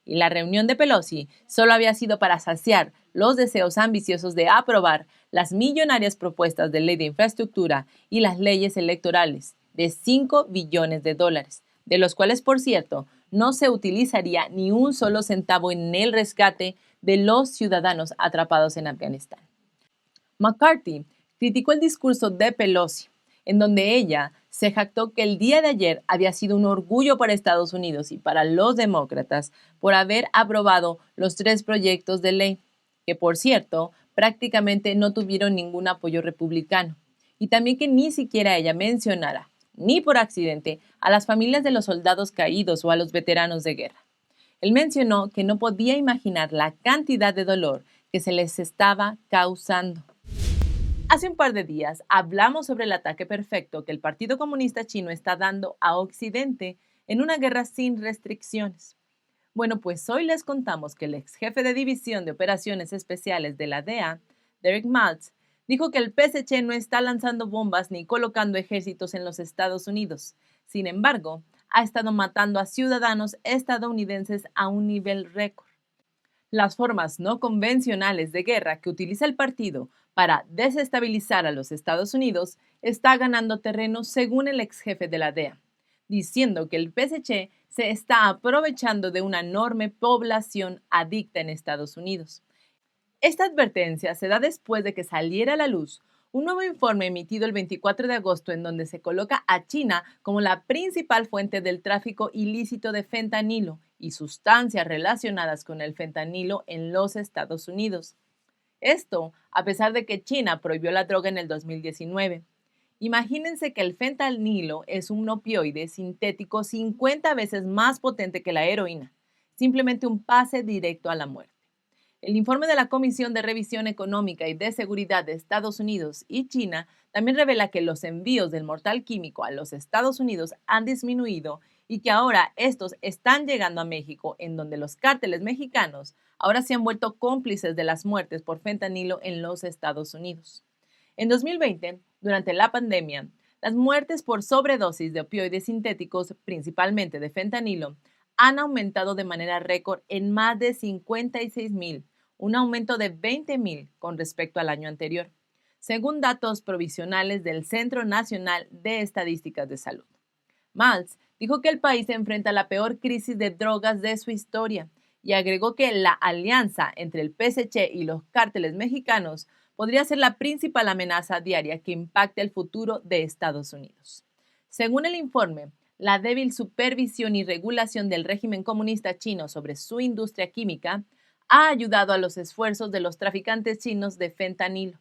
S1: Y la reunión de Pelosi solo había sido para saciar los deseos ambiciosos de aprobar las millonarias propuestas de ley de infraestructura y las leyes electorales de 5 billones de dólares, de los cuales, por cierto, no se utilizaría ni un solo centavo en el rescate de los ciudadanos atrapados en Afganistán. McCarthy criticó el discurso de Pelosi, en donde ella se jactó que el día de ayer había sido un orgullo para Estados Unidos y para los demócratas por haber aprobado los 3 proyectos de ley, que por cierto prácticamente no tuvieron ningún apoyo republicano, y también que ni siquiera ella mencionara, ni por accidente, a las familias de los soldados caídos o a los veteranos de guerra. Él mencionó que no podía imaginar la cantidad de dolor que se les estaba causando. Hace un par de días hablamos sobre el ataque perfecto que el Partido Comunista Chino está dando a Occidente en una guerra sin restricciones. Bueno, pues hoy les contamos que el ex jefe de División de Operaciones Especiales de la DEA, Derek Maltz, dijo que el PSC no está lanzando bombas ni colocando ejércitos en los Estados Unidos. Sin embargo, ha estado matando a ciudadanos estadounidenses a un nivel récord. Las formas no convencionales de guerra que utiliza el partido para desestabilizar a los Estados Unidos está ganando terreno, según el ex jefe de la DEA, diciendo que el PSC se está aprovechando de una enorme población adicta en Estados Unidos. Esta advertencia se da después de que saliera a la luz un nuevo informe emitido el 24 de agosto en donde se coloca a China como la principal fuente del tráfico ilícito de fentanilo y sustancias relacionadas con el fentanilo en los Estados Unidos. Esto a pesar de que China prohibió la droga en el 2019. Imagínense que el fentanilo es un opioide sintético 50 veces más potente que la heroína, simplemente un pase directo a la muerte. El informe de la Comisión de Revisión Económica y de Seguridad de Estados Unidos y China también revela que los envíos del mortal químico a los Estados Unidos han disminuido y que ahora estos están llegando a México, en donde los cárteles mexicanos ahora se han vuelto cómplices de las muertes por fentanilo en los Estados Unidos. En 2020, durante la pandemia, las muertes por sobredosis de opioides sintéticos, principalmente de fentanilo, han aumentado de manera récord en más de 56,000, un aumento de 20,000 con respecto al año anterior, según datos provisionales del Centro Nacional de Estadísticas de Salud. Maltz dijo que el país enfrenta la peor crisis de drogas de su historia y agregó que la alianza entre el PSC y los cárteles mexicanos podría ser la principal amenaza diaria que impacte el futuro de Estados Unidos. Según el informe, la débil supervisión y regulación del régimen comunista chino sobre su industria química ha ayudado a los esfuerzos de los traficantes chinos de fentanilo.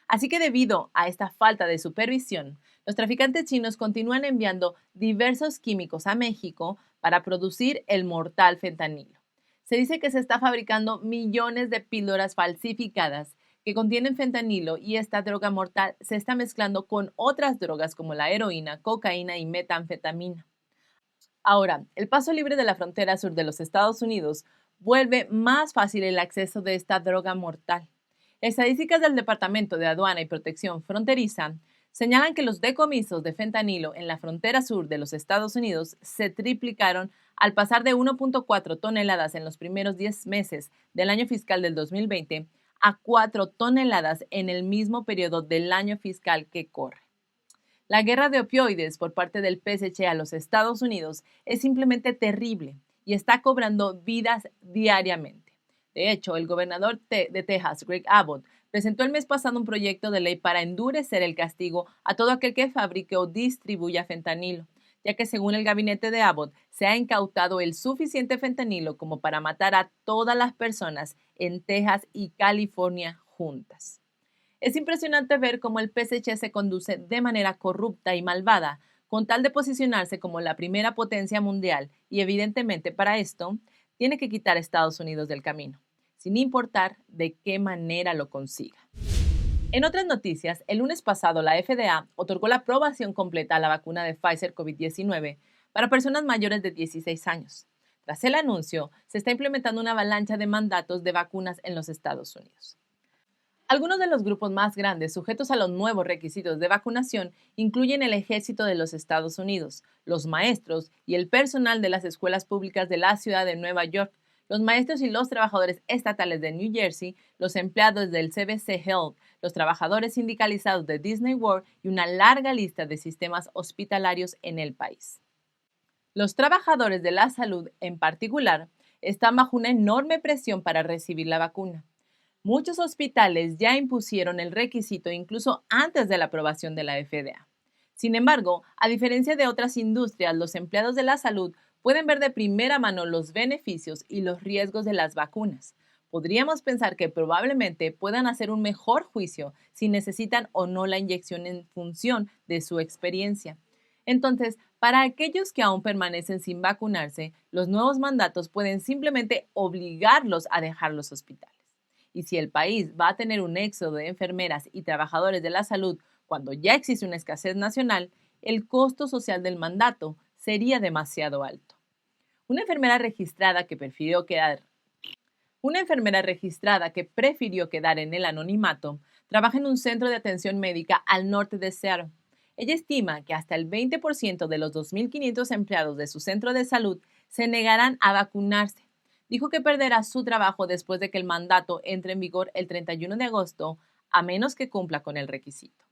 S1: Así que debido a esta falta de supervisión, los traficantes chinos continúan enviando diversos químicos a México para producir el mortal fentanilo. Se dice que se está fabricando millones de píldoras falsificadas que contienen fentanilo y esta droga mortal se está mezclando con otras drogas como la heroína, cocaína y metanfetamina. Ahora, el paso libre de la frontera sur de los Estados Unidos vuelve más fácil el acceso de esta droga mortal. Estadísticas del Departamento de Aduana y Protección Fronteriza señalan que los decomisos de fentanilo en la frontera sur de los Estados Unidos se triplicaron al pasar de 1.4 toneladas en los primeros 10 meses del año fiscal del 2020 a 4 toneladas en el mismo periodo del año fiscal que corre. La guerra de opioides por parte del PSC a los Estados Unidos es simplemente terrible y está cobrando vidas diariamente. De hecho, el gobernador de Texas, Greg Abbott, presentó el mes pasado un proyecto de ley para endurecer el castigo a todo aquel que fabrique o distribuya fentanilo, ya que según el gabinete de Abbott se ha incautado el suficiente fentanilo como para matar a todas las personas en Texas y California juntas. Es impresionante ver cómo el PSC se conduce de manera corrupta y malvada, con tal de posicionarse como la primera potencia mundial y evidentemente para esto tiene que quitar a Estados Unidos del camino, sin importar de qué manera lo consiga. En otras noticias, el lunes pasado la FDA otorgó la aprobación completa a la vacuna de Pfizer COVID-19 para personas mayores de 16 años. Tras el anuncio, se está implementando una avalancha de mandatos de vacunas en los Estados Unidos. Algunos de los grupos más grandes sujetos a los nuevos requisitos de vacunación incluyen el ejército de los Estados Unidos, los maestros y el personal de las escuelas públicas de la ciudad de Nueva York, los maestros y los trabajadores estatales de New Jersey, los empleados del CBC Health, los trabajadores sindicalizados de Disney World y una larga lista de sistemas hospitalarios en el país. Los trabajadores de la salud, en particular, están bajo una enorme presión para recibir la vacuna. Muchos hospitales ya impusieron el requisito incluso antes de la aprobación de la FDA. Sin embargo, a diferencia de otras industrias, los empleados de la salud pueden ver de primera mano los beneficios y los riesgos de las vacunas. Podríamos pensar que probablemente puedan hacer un mejor juicio si necesitan o no la inyección en función de su experiencia. Entonces, para aquellos que aún permanecen sin vacunarse, los nuevos mandatos pueden simplemente obligarlos a dejar los hospitales. Y si el país va a tener un éxodo de enfermeras y trabajadores de la salud cuando ya existe una escasez nacional, el costo social del mandato sería demasiado alto. Una enfermera registrada que prefirió quedar en el anonimato trabaja en un centro de atención médica al norte de Seattle. Ella estima que hasta el 20% de los 2.500 empleados de su centro de salud se negarán a vacunarse. Dijo que perderá su trabajo después de que el mandato entre en vigor el 31 de agosto, a menos que cumpla con el requisito.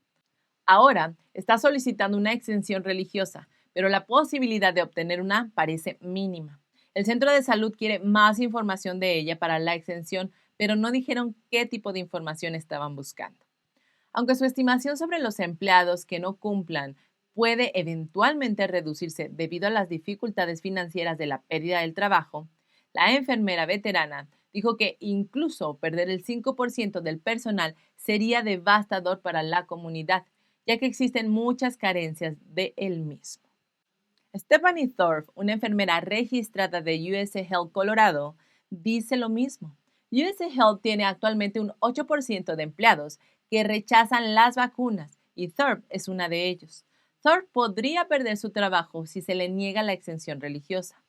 S1: Ahora está solicitando una exención religiosa, pero la posibilidad de obtener una parece mínima. El centro de salud quiere más información de ella para la exención, pero no dijeron qué tipo de información estaban buscando. Aunque su estimación sobre los empleados que no cumplan puede eventualmente reducirse debido a las dificultades financieras de la pérdida del trabajo, la enfermera veterana dijo que incluso perder el 5% del personal sería devastador para la comunidad, ya que existen muchas carencias de él mismo. Stephanie Thorpe, una enfermera registrada de USA Health Colorado, dice lo mismo. USA Health tiene actualmente un 8% de empleados que rechazan las vacunas y Thorpe es una de ellos. Thorpe podría perder su trabajo si se le niega la exención religiosa.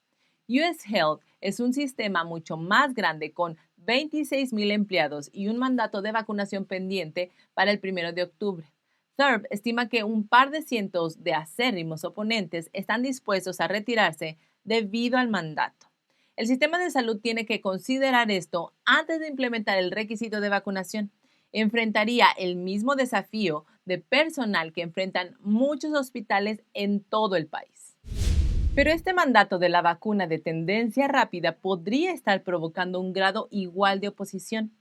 S1: US Health es un sistema mucho más grande con 26,000 empleados y un mandato de vacunación pendiente para el 1 de octubre. Thorpe estima que un par de cientos de acérrimos oponentes están dispuestos a retirarse debido al mandato. El sistema de salud tiene que considerar esto antes de implementar el requisito de vacunación. Enfrentaría el mismo desafío de personal que enfrentan muchos hospitales en todo el país. Pero este mandato de la vacuna de tendencia rápida podría estar provocando un grado igual de oposición.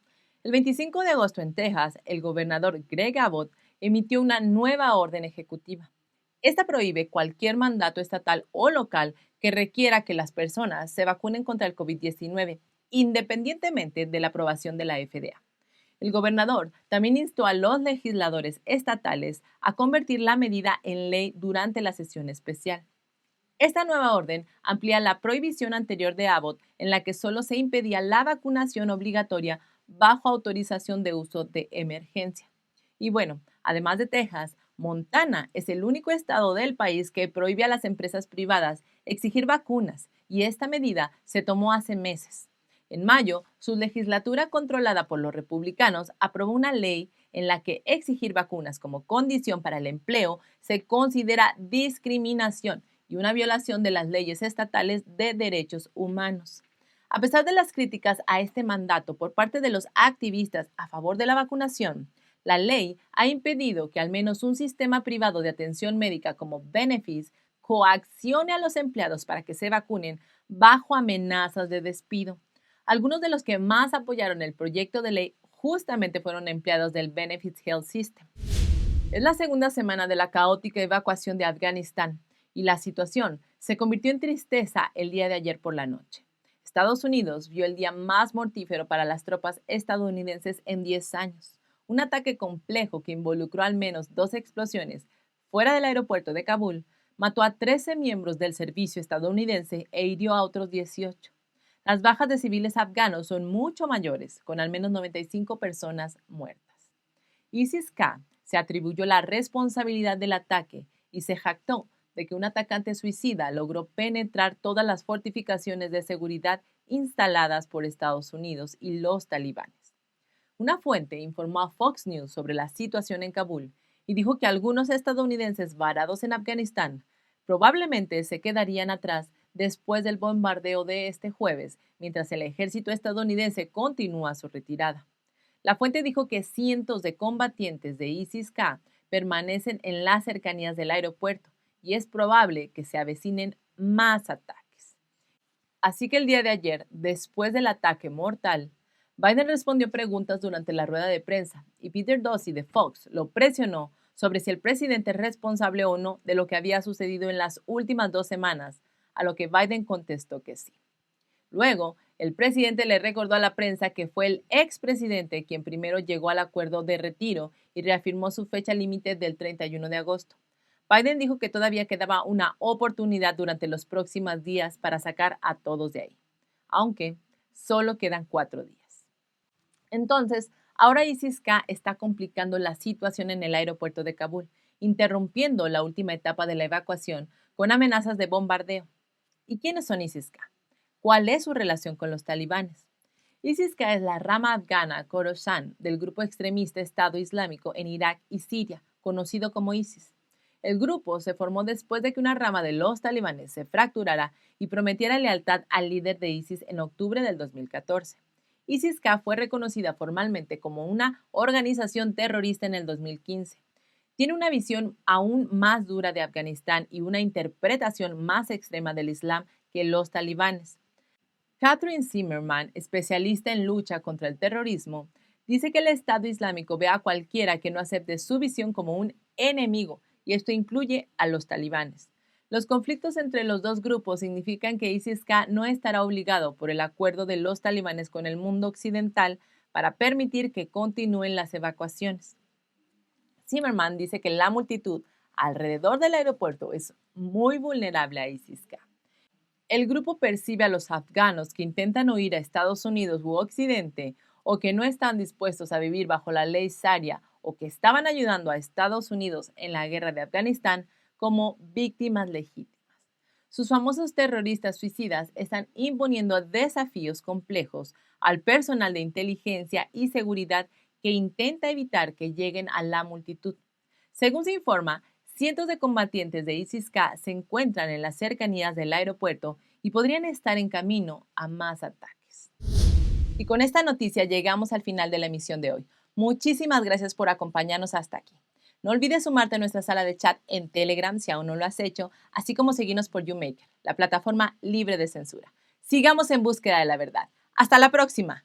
S1: El 25 de agosto en Texas, el gobernador Greg Abbott emitió una nueva orden ejecutiva. Esta prohíbe cualquier mandato estatal o local que requiera que las personas se vacunen contra el COVID-19, independientemente de la aprobación de la FDA. El gobernador también instó a los legisladores estatales a convertir la medida en ley durante la sesión especial. Esta nueva orden amplía la prohibición anterior de Abbott en la que solo se impedía la vacunación obligatoria bajo autorización de uso de emergencia. Y bueno, además de Texas, Montana es el único estado del país que prohíbe a las empresas privadas exigir vacunas y esta medida se tomó hace meses. En mayo, su legislatura controlada por los republicanos aprobó una ley en la que exigir vacunas como condición para el empleo se considera discriminación y una violación de las leyes estatales de derechos humanos. A pesar de las críticas a este mandato por parte de los activistas a favor de la vacunación, la ley ha impedido que al menos un sistema privado de atención médica como Benefits coaccione a los empleados para que se vacunen bajo amenazas de despido. Algunos de los que más apoyaron el proyecto de ley justamente fueron empleados del Benefits Health System. Es la segunda semana de la caótica evacuación de Afganistán y la situación se convirtió en tristeza el día de ayer por la noche. Estados Unidos vio el día más mortífero para las tropas estadounidenses en 10 años. Un ataque complejo que involucró al menos 2 explosiones fuera del aeropuerto de Kabul mató a 13 miembros del servicio estadounidense e hirió a otros 18. Las bajas de civiles afganos son mucho mayores, con al menos 95 personas muertas. ISIS-K se atribuyó la responsabilidad del ataque y se jactó de que un atacante suicida logró penetrar todas las fortificaciones de seguridad instaladas por Estados Unidos y los talibanes. Una fuente informó a Fox News sobre la situación en Kabul y dijo que algunos estadounidenses varados en Afganistán probablemente se quedarían atrás después del bombardeo de este jueves, mientras el ejército estadounidense continúa su retirada. La fuente dijo que cientos de combatientes de ISIS-K permanecen en las cercanías del aeropuerto y es probable que se avecinen más ataques. Así que el día de ayer, después del ataque mortal, Biden respondió preguntas durante la rueda de prensa y Peter Doocy de Fox lo presionó sobre si el presidente es responsable o no de lo que había sucedido en las últimas 2 semanas, a lo que Biden contestó que sí. Luego, el presidente le recordó a la prensa que fue el expresidente quien primero llegó al acuerdo de retiro y reafirmó su fecha límite del 31 de agosto. Biden dijo que todavía quedaba una oportunidad durante los próximos días para sacar a todos de ahí, aunque solo quedan 4 días. Entonces, ahora ISIS-K está complicando la situación en el aeropuerto de Kabul, interrumpiendo la última etapa de la evacuación con amenazas de bombardeo. ¿Y quiénes son ISIS-K? ¿Cuál es su relación con los talibanes? ISIS-K es la rama afgana Khorasan del grupo extremista Estado Islámico en Irak y Siria, conocido como ISIS. El grupo se formó después de que una rama de los talibanes se fracturara y prometiera lealtad al líder de ISIS en octubre del 2014. ISIS-K fue reconocida formalmente como una organización terrorista en el 2015. Tiene una visión aún más dura de Afganistán y una interpretación más extrema del Islam que los talibanes. Catherine Zimmerman, especialista en lucha contra el terrorismo, dice que el Estado Islámico ve a cualquiera que no acepte su visión como un enemigo, y esto incluye a los talibanes. Los conflictos entre los dos grupos significan que ISIS-K no estará obligado por el acuerdo de los talibanes con el mundo occidental para permitir que continúen las evacuaciones. Zimmerman dice que la multitud alrededor del aeropuerto es muy vulnerable a ISIS-K. El grupo percibe a los afganos que intentan huir a Estados Unidos u Occidente o que no están dispuestos a vivir bajo la ley Sharia o que estaban ayudando a Estados Unidos en la guerra de Afganistán como víctimas legítimas. Sus famosos terroristas suicidas están imponiendo desafíos complejos al personal de inteligencia y seguridad que intenta evitar que lleguen a la multitud. Según se informa, cientos de combatientes de ISIS-K se encuentran en las cercanías del aeropuerto y podrían estar en camino a más ataques. Y con esta noticia llegamos al final de la emisión de hoy. Muchísimas gracias por acompañarnos hasta aquí. No olvides sumarte a nuestra sala de chat en Telegram si aún no lo has hecho, así como seguirnos por YouMaker, la plataforma libre de censura. Sigamos en búsqueda de la verdad. ¡Hasta la próxima!